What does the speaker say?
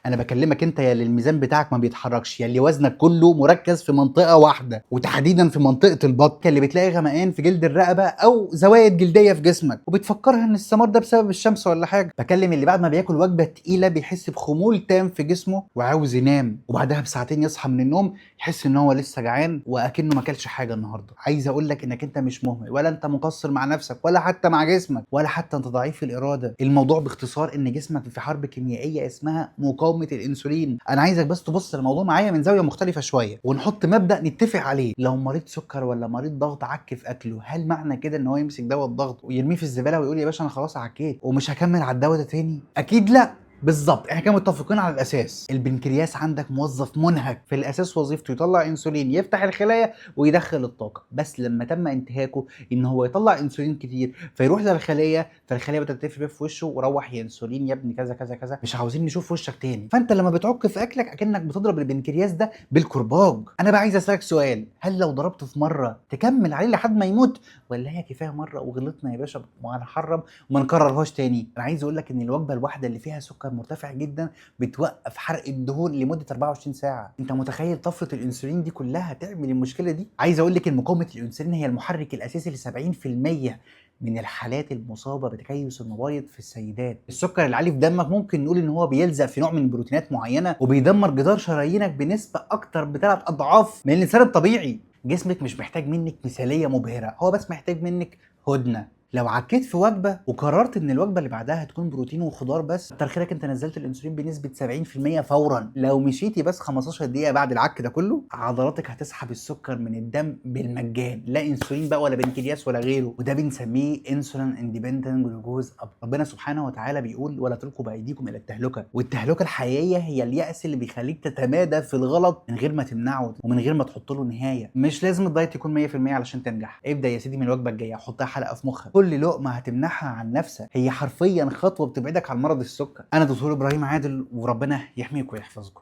انا بكلمك انت يا اللي الميزان بتاعك ما بيتحركش، يا اللي وزنك كله مركز في منطقه واحده وتحديدا في منطقه البطن، اللي بتلاقي غمقان في جلد الرقبه او زوايد جلديه في جسمك وبتفكرها ان السمار ده بسبب الشمس ولا حاجه. بكلم اللي بعد ما بياكل وجبه تقيله بيحس بخمول تام في جسمه وعاوز ينام، وبعدها بساعتين يصحى من النوم يحس ان هو لسه جعان واكنه ما اكلش حاجه النهارده. عايز اقول لك انك انت مش مهمل، ولا انت مقصر مع نفسك، ولا حتى مع جسمك، ولا حتى انت ضعيف الاراده. الموضوع باختصار ان جسمك في حرب كيميائيه اسمها مقاومه الانسولين. انا عايزك بس تبص للموضوع معايا من زاويه مختلفه شويه ونحط مبدا نتفق عليه. لو مريض سكر ولا مريض ضغط عك في اكله، هل معنى كده ان هو يمسك دواء الضغط ويرميه في الزباله ويقول يا باشا انا خلاص عكيت ومش هكمل على الدواء ده تاني؟ اكيد لا. بالظبط، احنا كده متفقين على الاساس. البنكرياس عندك موظف منهك، في الاساس وظيفته يطلع انسولين يفتح الخلايا ويدخل الطاقه، بس لما تم انتهاكه ان هو يطلع انسولين كتير فيروح للخليه، فالخليه بدات تقفل في وشه وروح يا انسولين يا ابني كذا كذا كذا، مش عاوزين نشوف وشك تاني. فانت لما بتعك في اكلك اكنك بتضرب البنكرياس ده بالكرباج. انا بقى عايز اسالك سؤال، هل لو ضربته في مره تكمل عليه لحد ما يموت، ولا هي كفايه مره وغلطنا يا باشا وهنحرم وما نكررهاش تاني؟ انا عايز اقول لك ان الوجبه الواحده اللي فيها سكر مرتفع جدا بتوقف حرق الدهون لمده 24 ساعه. انت متخيل طفره الانسولين دي كلها تعمل المشكله دي؟ عايز اقول لك ان مقاومه الانسولين هي المحرك الاساسي ل 70% من الحالات المصابه بتكيس المبايض في السيدات. السكر العالي في دمك ممكن نقول ان هو بيلزق في نوع من البروتينات معينه وبيدمر جدار شرايينك بنسبه اكتر ب3 اضعاف من الانسان الطبيعي. جسمك مش محتاج منك مثاليه مبهره، هو بس محتاج منك هدنه. لو عكيت في وجبه وقررت ان الوجبه اللي بعدها هتكون بروتين وخضار بس، كتر خيرك انت نزلت الانسولين بنسبه 70% فورا. لو مشيتي بس 15 دقيقه بعد العك ده كله، عضلاتك هتسحب السكر من الدم بالمجان، لا انسولين بقى ولا بنكرياس ولا غيره. وده بنسميه انسولين اندبندنت جلوكوز اب. ربنا سبحانه وتعالى بيقول ولا تلقوا بايديكم الى التهلكه. والتهلكه الحقيقيه هي اليأس اللي بيخليك تتمادى في الغلط من غير ما تمنعه ومن غير ما تحط له نهايه. مش لازم الدايت يكون 100% علشان تنجح. ابدا يا سيدي من الوجبه الجايه حطها حلقه في مخك، كل لقمه هتمنعها عن نفسك هي حرفيا خطوه بتبعدك عن مرض السكر. انا دكتور ابراهيم عادل، وربنا يحميكم ويحفظكم.